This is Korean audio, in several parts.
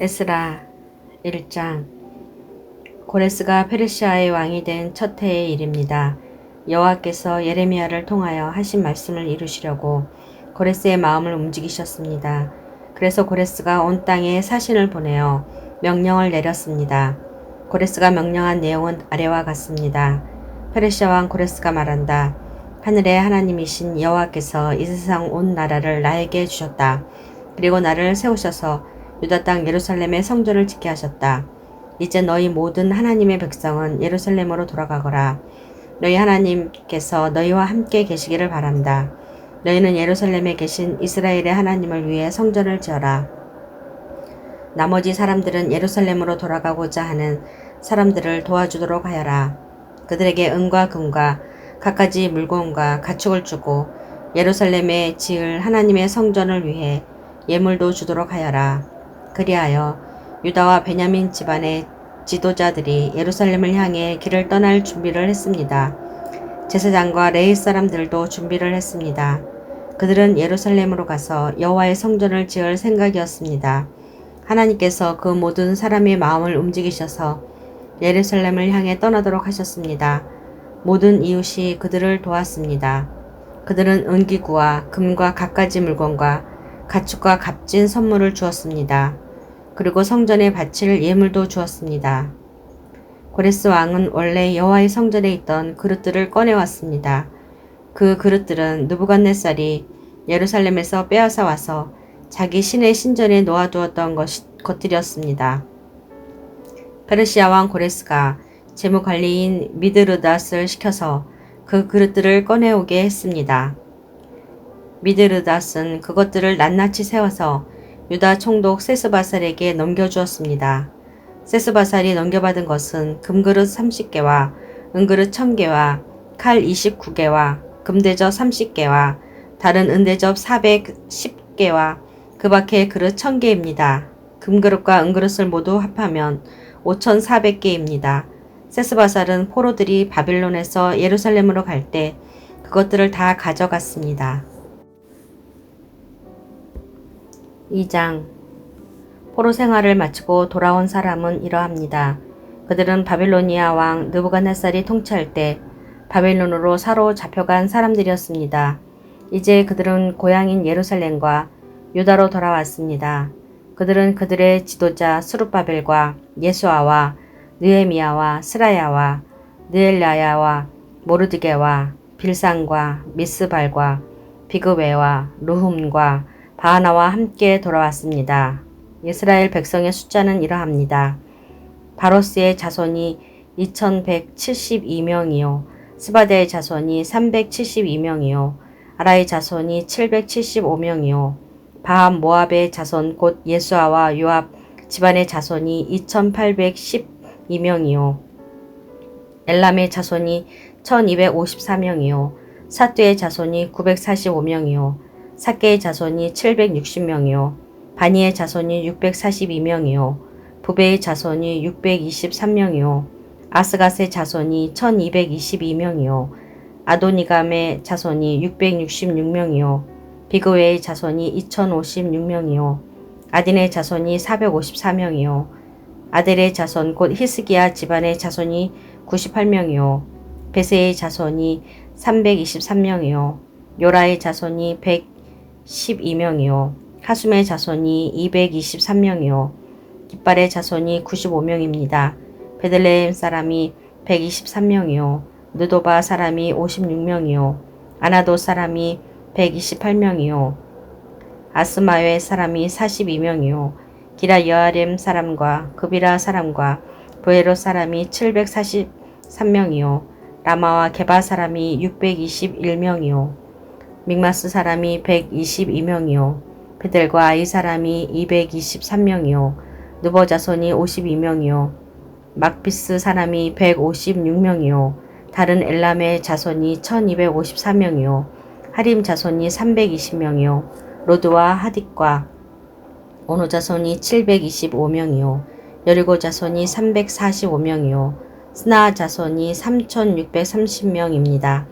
에스라 1장. 고레스가 페르시아의 왕이 된 첫 해의 일입니다. 여호와께서 예레미야를 통하여 하신 말씀을 이루시려고 고레스의 마음을 움직이셨습니다. 그래서 고레스가 온 땅에 사신을 보내어 명령을 내렸습니다. 고레스가 명령한 내용은 아래와 같습니다. 페르시아 왕 고레스가 말한다. 하늘의 하나님이신 여호와께서 이 세상 온 나라를 나에게 주셨다. 그리고 나를 세우셔서 유다 땅 예루살렘의 성전을 짓게 하셨다. 이제 너희 모든 하나님의 백성은 예루살렘으로 돌아가거라. 너희 하나님께서 너희와 함께 계시기를 바란다. 너희는 예루살렘에 계신 이스라엘의 하나님을 위해 성전을 지어라. 나머지 사람들은 예루살렘으로 돌아가고자 하는 사람들을 도와주도록 하여라. 그들에게 은과 금과 갖가지 물건과 가축을 주고 예루살렘에 지을 하나님의 성전을 위해 예물도 주도록 하여라. 그리하여 유다와 베냐민 집안의 지도자들이 예루살렘을 향해 길을 떠날 준비를 했습니다. 제사장과 레위 사람들도 준비를 했습니다. 그들은 예루살렘으로 가서 여호와의 성전을 지을 생각이었습니다. 하나님께서 그 모든 사람의 마음을 움직이셔서 예루살렘을 향해 떠나도록 하셨습니다. 모든 이웃이 그들을 도왔습니다. 그들은 은기구와 금과 갖가지 물건과 가축과 값진 선물을 주었습니다. 그리고 성전에 바칠 예물도 주었습니다. 고레스 왕은 원래 여호와의 성전에 있던 그릇들을 꺼내왔습니다. 그 그릇들은 느부갓네살이 예루살렘에서 빼앗아 와서 자기 신의 신전에 놓아두었던 것들이었습니다. 페르시아 왕 고레스가 재무관리인 미드르닷을 시켜서 그 그릇들을 꺼내오게 했습니다. 미드르닷은 그것들을 낱낱이 세워서 유다 총독 세스바살에게 넘겨주었습니다. 세스바살이 넘겨받은 것은 금그릇 30개와 은그릇 1000개와 칼 29개와 금대접 30개와 다른 은대접 410개와 그 밖의 그릇 1000개입니다. 금그릇과 은그릇을 모두 합하면 5400개입니다. 세스바살은 포로들이 바빌론에서 예루살렘으로 갈 때 그것들을 다 가져갔습니다. 2장. 포로 생활을 마치고 돌아온 사람은 이러합니다. 그들은 바빌로니아 왕 느부갓네살이 통치할 때 바빌론으로 사로잡혀간 사람들이었습니다. 이제 그들은 고향인 예루살렘과 유다로 돌아왔습니다. 그들은 그들의 지도자 스룹바벨과 예수아와 느헤미야와 스라야와 느엘라야와 모르드게와 빌산과 미스발과 비그웨와 루훔과 바하나와 함께 돌아왔습니다. 이스라엘 백성의 숫자는 이러합니다. 바로스의 자손이 2172명이요. 스바데의 자손이 372명이요. 아라의 자손이 775명이요. 바함 모압의 자손 곧 예수아와 요압 집안의 자손이 2812명이요. 엘람의 자손이 1254명이요. 사뚜의 자손이 945명이요. 삭개의 자손이 760명이요. 바니의 자손이 642명이요. 부베의 자손이 623명이요. 아스갓의 자손이 1222명이요. 아도니감의 자손이 666명이요. 비그웨의 자손이 2056명이요. 아딘의 자손이 454명이요. 아델의 자손 곧 히스기야 집안의 자손이 98명이요. 베세의 자손이 323명이요. 요라의 자손이 112명이요. 하숨의 자손이 223명이요. 깃발의 자손이 95명입니다. 베들레헴 사람이 123명이요. 느도바 사람이 56명이요. 아나도 사람이 128명이요. 아스마웨 사람이 42명이요. 기라 여아렘 사람과 그비라 사람과 브에로 사람이 743명이요. 라마와 게바 사람이 621명이요. 믹마스 사람이 122명이요. 베델과 아이 사람이 223명이요. 느버 자손이 52명이요. 막비스 사람이 156명이요. 다른 엘람의 자손이 1254명이요. 하림 자손이 320명이요. 로드와 하딕과 오노 자손이 725명이요. 여리고 자손이 345명이요. 스나 자손이 3630명입니다.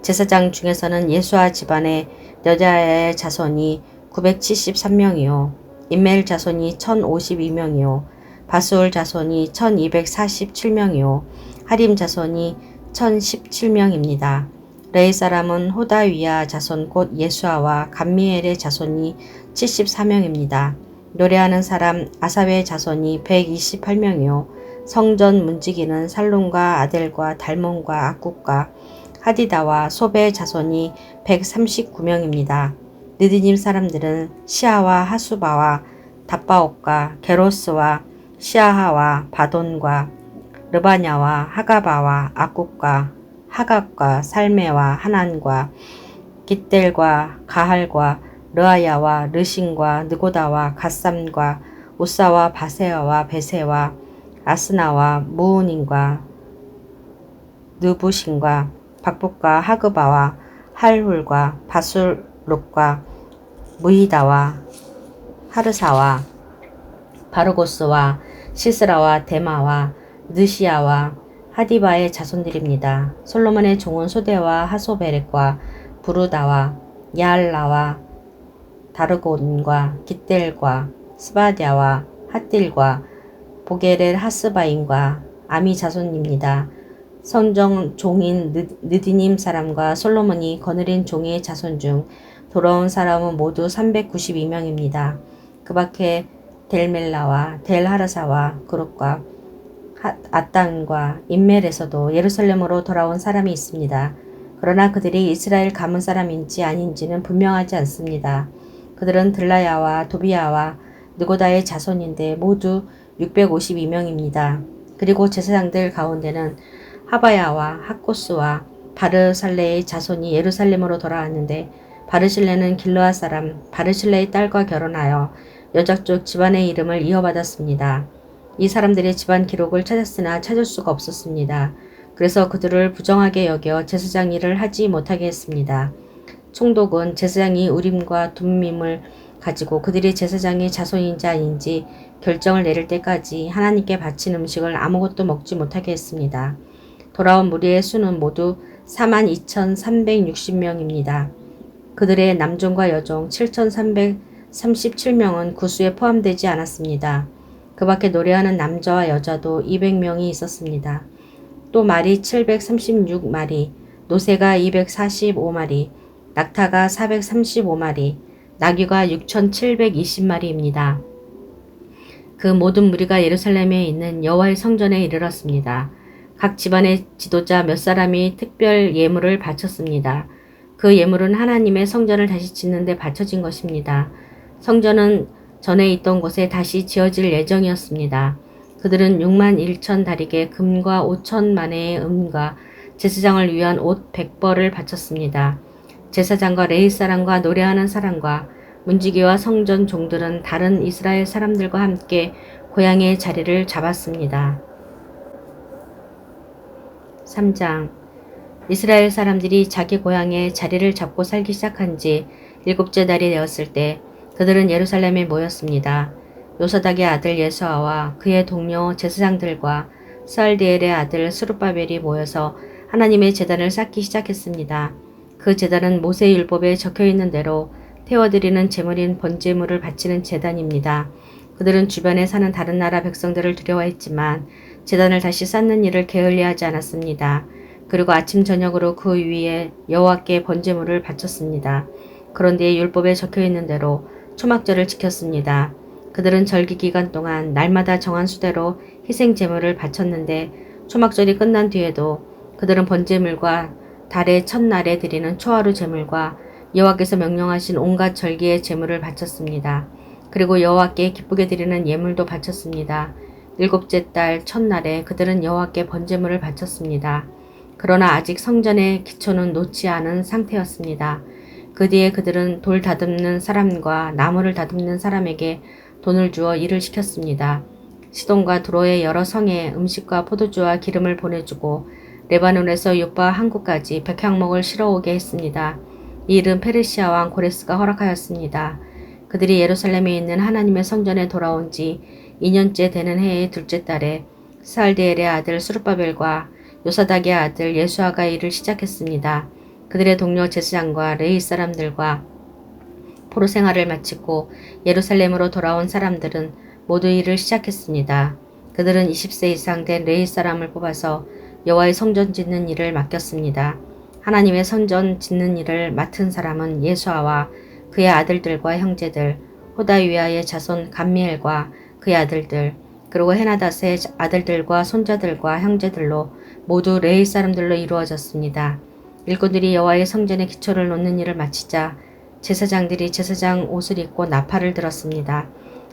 제사장 중에서는 예수아 집안의 여자의 자손이 973명이요. 임멜 자손이 1052명이요 바수울 자손이 1247명이요 하림 자손이 1017명입니다. 레이 사람은 호다위야 자손 곧 예수아와 감미엘의 자손이 74명입니다. 노래하는 사람 아삽의 자손이 128명이요 성전 문지기는 살룸과 아델과 달몬과 악국과 하디다와 소베의 자손이 139명입니다. 느디님 사람들은 시아와 하수바와 답바옥과 게로스와 시아하와 바돈과 르바냐와 하가바와 악국과 하각과 살메와 하난과 깃델과 가할과 르아야와 르신과 느고다와 갓삼과 우사와 바세아와 베세와 아스나와 무운인과 느부신과 박복과 하그바와 할훌과 바술룩과 무히다와 하르사와 바르고스와 시스라와 데마와 느시아와 하디바의 자손들입니다. 솔로몬의 종은 소데와 하소베렉과 부르다와 야알라와 다르곤과 깃델과 스바디아와 핫딜과 보게렐 하스바인과 아미 자손입니다. 성정 종인 느디님 사람과 솔로몬이 거느린 종의 자손 중 돌아온 사람은 모두 392명입니다. 그 밖에 델멜라와 델하르사와 그룹과 아땅과 임멜에서도 예루살렘으로 돌아온 사람이 있습니다. 그러나 그들이 이스라엘 가문 사람인지 아닌지는 분명하지 않습니다. 그들은 들라야와 도비야와 느고다의 자손인데 모두 652명입니다. 그리고 제사장들 가운데는 하바야와 학고스와 바르살레의 자손이 예루살렘으로 돌아왔는데 바르실레는 길르앗 사람 바르실레의 딸과 결혼하여 여자 쪽 집안의 이름을 이어받았습니다. 이 사람들의 집안 기록을 찾았으나 찾을 수가 없었습니다. 그래서 그들을 부정하게 여겨 제사장 일을 하지 못하게 했습니다. 총독은 제사장이 우림과 둠밈을 가지고 그들이 제사장의 자손인지 아닌지 결정을 내릴 때까지 하나님께 바친 음식을 아무것도 먹지 못하게 했습니다. 돌아온 무리의 수는 모두 42,360명입니다. 그들의 남종과 여종 7,337명은 구수에 포함되지 않았습니다. 그 밖에 노래하는 남자와 여자도 200명이 있었습니다. 또 말이 736마리, 노새가 245마리, 낙타가 435마리, 나귀가 6,720마리입니다. 그 모든 무리가 예루살렘에 있는 여호와의 성전에 이르렀습니다. 각 집안의 지도자 몇 사람이 특별 예물을 바쳤습니다. 그 예물은 하나님의 성전을 다시 짓는 데 바쳐진 것입니다. 성전은 전에 있던 곳에 다시 지어질 예정이었습니다. 그들은 6만 1천 다리개 금과 5천만의 은과 제사장을 위한 옷 100벌을 바쳤습니다. 제사장과 레위 사람과 노래하는 사람과 문지기와 성전 종들은 다른 이스라엘 사람들과 함께 고향의 자리를 잡았습니다. 3장 이스라엘 사람들이 자기 고향에 자리를 잡고 살기 시작한 지 7째 달이 되었을 때 그들은 예루살렘에 모였습니다. 요사닥의 아들 예수아와 그의 동료 제사장들과 스알디엘의 아들 스룹바벨이 모여서 하나님의 제단을 쌓기 시작했습니다. 그 제단은 모세의 율법에 적혀있는 대로 태워드리는 제물인 번제물을 바치는 제단입니다. 그들은 주변에 사는 다른 나라 백성들을 두려워했지만 제단을 다시 쌓는 일을 게을리하지 않았습니다. 그리고 아침 저녁으로 그 위에 여호와께 번제물을 바쳤습니다. 그런데 율법에 적혀있는 대로 초막절을 지켰습니다. 그들은 절기 기간 동안 날마다 정한 수대로 희생 제물을 바쳤는데 초막절이 끝난 뒤에도 그들은 번제물과 달의 첫날에 드리는 초하루 제물과 여호와께서 명령하신 온갖 절기의 제물을 바쳤습니다. 그리고 여호와께 기쁘게 드리는 예물도 바쳤습니다. 7째 달 첫날에 그들은 여호와께 번제물을 바쳤습니다. 그러나 아직 성전의 기초는 놓지 않은 상태였습니다. 그 뒤에 그들은 돌 다듬는 사람과 나무를 다듬는 사람에게 돈을 주어 일을 시켰습니다. 시돈과 두로의 여러 성에 음식과 포도주와 기름을 보내주고 레바논에서 요바 항구까지 백향목을 실어오게 했습니다. 이 일은 페르시아 왕 고레스가 허락하였습니다. 그들이 예루살렘에 있는 하나님의 성전에 돌아온 지 2년째 되는 해의 둘째 달에 스알디엘의 아들 스룹바벨과 요사닥의 아들 예수아가 일을 시작했습니다. 그들의 동료 제사장과 레위 사람들과 포로 생활을 마치고 예루살렘으로 돌아온 사람들은 모두 일을 시작했습니다. 그들은 20세 이상 된 레위 사람을 뽑아서 여호와의 성전 짓는 일을 맡겼습니다. 하나님의 성전 짓는 일을 맡은 사람은 예수아와 그의 아들들과 형제들, 호다위아의 자손 감미엘과 그의 아들들, 그리고 헤나닷의 아들들과 손자들과 형제들로 모두 레위 사람들로 이루어졌습니다. 일꾼들이 여호와의 성전의 기초를 놓는 일을 마치자 제사장들이 제사장 옷을 입고 나팔을 들었습니다.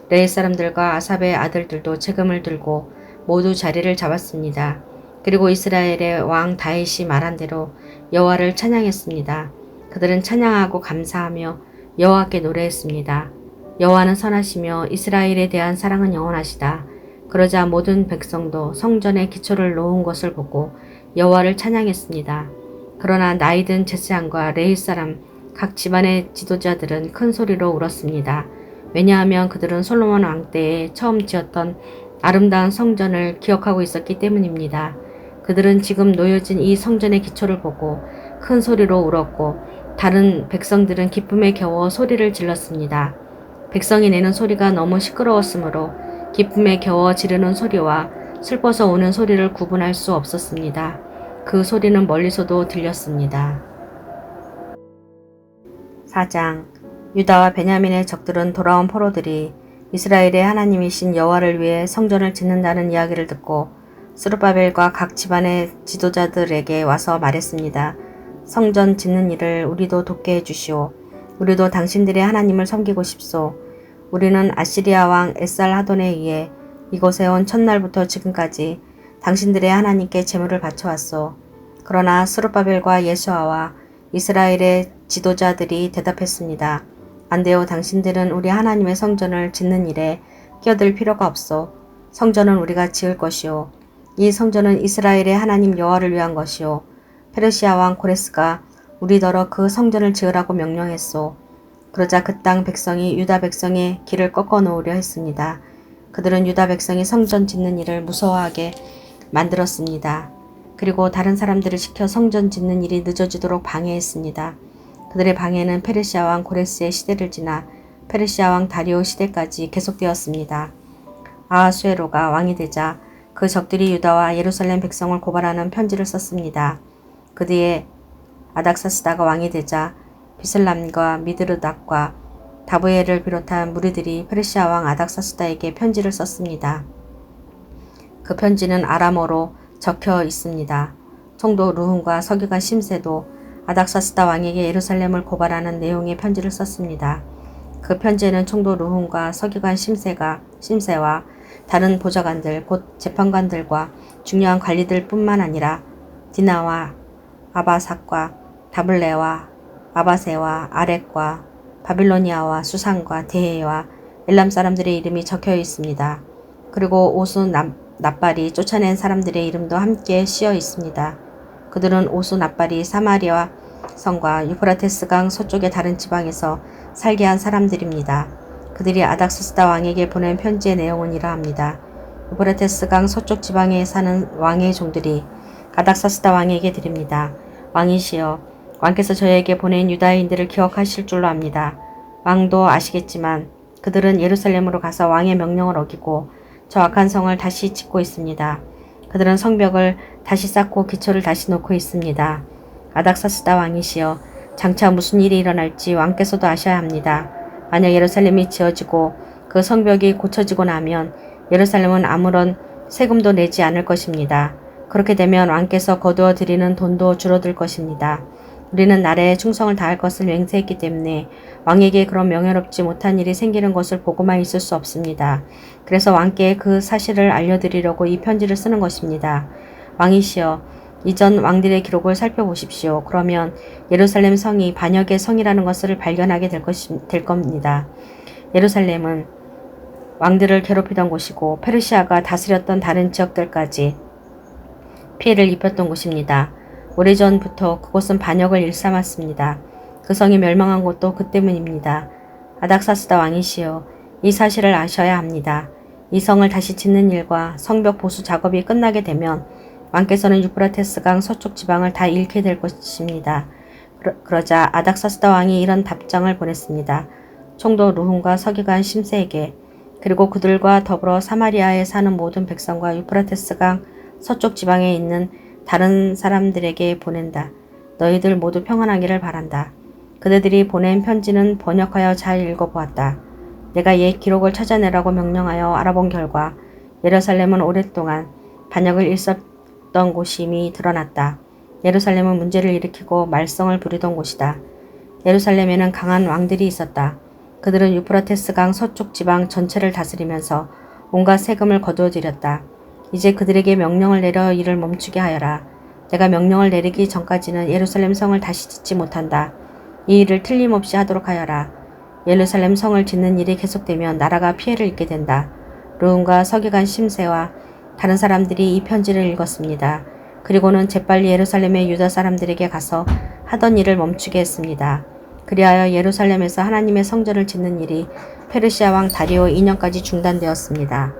레위 사람들과 아삽의 아들들도 재금을 들고 모두 자리를 잡았습니다. 그리고 이스라엘의 왕 다윗이 말한 대로 여호와를 찬양했습니다. 그들은 찬양하고 감사하며 여호와께 노래했습니다. 여호와는 선하시며 이스라엘에 대한 사랑은 영원하시다. 그러자 모든 백성도 성전의 기초를 놓은 것을 보고 여호와를 찬양했습니다. 그러나 나이든 제사장과 레위 사람 각 집안의 지도자들은 큰 소리로 울었습니다. 왜냐하면 그들은 솔로몬 왕 때에 처음 지었던 아름다운 성전을 기억하고 있었기 때문입니다. 그들은 지금 놓여진 이 성전의 기초를 보고 큰 소리로 울었고 다른 백성들은 기쁨에 겨워 소리를 질렀습니다. 백성이 내는 소리가 너무 시끄러웠으므로 기쁨에 겨워 지르는 소리와 슬퍼서 우는 소리를 구분할 수 없었습니다. 그 소리는 멀리서도 들렸습니다. 4장 유다와 베냐민의 적들은 돌아온 포로들이 이스라엘의 하나님이신 여호와를 위해 성전을 짓는다는 이야기를 듣고 스룹바벨과 각 집안의 지도자들에게 와서 말했습니다. 성전 짓는 일을 우리도 돕게 해주시오. 우리도 당신들의 하나님을 섬기고 싶소. 우리는 아시리아 왕 에살하돈에 의해 이곳에 온 첫날부터 지금까지 당신들의 하나님께 제물을 바쳐왔소. 그러나 스룹바벨과 예수아와 이스라엘의 지도자들이 대답했습니다. 안 돼요. 당신들은 우리 하나님의 성전을 짓는 일에 끼어들 필요가 없소. 성전은 우리가 지을 것이오. 이 성전은 이스라엘의 하나님 여호와를 위한 것이오. 페르시아 왕 고레스가 우리더러 그 성전을 지으라고 명령했소. 그러자 그 땅 백성이 유다 백성의 길을 꺾어 놓으려 했습니다. 그들은 유다 백성이 성전 짓는 일을 무서워하게 만들었습니다. 그리고 다른 사람들을 시켜 성전 짓는 일이 늦어지도록 방해했습니다. 그들의 방해는 페르시아 왕 고레스의 시대를 지나 페르시아 왕 다리오 시대까지 계속되었습니다. 아하수에로가 왕이 되자 그 적들이 유다와 예루살렘 백성을 고발하는 편지를 썼습니다. 그 뒤에 아닥사스다가 왕이 되자 비슬람과 미드르닥과 다브엘을 비롯한 무리들이 페르시아 왕 아닥사스다에게 편지를 썼습니다. 그 편지는 아람어로 적혀 있습니다. 총독 루훈과 서기관 심세도 아닥사스다 왕에게 예루살렘을 고발하는 내용의 편지를 썼습니다. 그 편지에는 총독 루훈과 서기관 심세와 다른 보좌관들, 곧 재판관들과 중요한 관리들 뿐만 아니라 디나와 아바삭과 다블레와 아바세와 아렉과 바빌로니아와 수산과 데헤와 엘람 사람들의 이름이 적혀 있습니다. 그리고 오수 납발이 쫓아낸 사람들의 이름도 함께 씌어 있습니다. 그들은 오수 납발이 사마리아 성과 유프라테스 강 서쪽의 다른 지방에서 살게 한 사람들입니다. 그들이 아닥사스다 왕에게 보낸 편지의 내용은 이러합니다. 유프라테스 강 서쪽 지방에 사는 왕의 종들이 아닥사스다 왕에게 드립니다. 왕이시여, 왕께서 저에게 보낸 유다인들을 기억하실 줄로 압니다. 왕도 아시겠지만 그들은 예루살렘으로 가서 왕의 명령을 어기고 저 악한 성을 다시 짓고 있습니다. 그들은 성벽을 다시 쌓고 기초를 다시 놓고 있습니다. 아닥사스다 왕이시여, 장차 무슨 일이 일어날지 왕께서도 아셔야 합니다. 만약 예루살렘이 지어지고 그 성벽이 고쳐지고 나면 예루살렘은 아무런 세금도 내지 않을 것입니다. 그렇게 되면 왕께서 거두어 드리는 돈도 줄어들 것입니다. 우리는 나라에 충성을 다할 것을 맹세했기 때문에 왕에게 그런 명예롭지 못한 일이 생기는 것을 보고만 있을 수 없습니다. 그래서 왕께 그 사실을 알려드리려고 이 편지를 쓰는 것입니다. 왕이시여, 이전 왕들의 기록을 살펴보십시오. 그러면 예루살렘 성이 반역의 성이라는 것을 발견하게 될 겁니다. 예루살렘은 왕들을 괴롭히던 곳이고 페르시아가 다스렸던 다른 지역들까지 피해를 입혔던 곳입니다. 오래전부터 그곳은 반역을 일삼았습니다. 그 성이 멸망한 것도 그 때문입니다. 아닥사스다 왕이시여, 이 사실을 아셔야 합니다. 이 성을 다시 짓는 일과 성벽 보수 작업이 끝나게 되면 왕께서는 유프라테스 강 서쪽 지방을 다 잃게 될 것입니다. 그러자 아닥사스다 왕이 이런 답장을 보냈습니다. 총독 르훔과 서기관 심세에게 그리고 그들과 더불어 사마리아에 사는 모든 백성과 유프라테스 강 서쪽 지방에 있는 다른 사람들에게 보낸다. 너희들 모두 평안하기를 바란다. 그대들이 보낸 편지는 번역하여 잘 읽어보았다. 내가 옛 기록을 찾아내라고 명령하여 알아본 결과 예루살렘은 오랫동안 반역을 일었던 곳임이 드러났다. 예루살렘은 문제를 일으키고 말썽을 부리던 곳이다. 예루살렘에는 강한 왕들이 있었다. 그들은 유프라테스 강 서쪽 지방 전체를 다스리면서 온갖 세금을 거두어들였다. 이제 그들에게 명령을 내려 이를 멈추게 하여라. 내가 명령을 내리기 전까지는 예루살렘 성을 다시 짓지 못한다. 이 일을 틀림없이 하도록 하여라. 예루살렘 성을 짓는 일이 계속되면 나라가 피해를 입게 된다. 르훔과 서기관 심세와 다른 사람들이 이 편지를 읽었습니다. 그리고는 재빨리 예루살렘의 유다 사람들에게 가서 하던 일을 멈추게 했습니다. 그리하여 예루살렘에서 하나님의 성전을 짓는 일이 페르시아 왕 다리오 2년까지 중단되었습니다.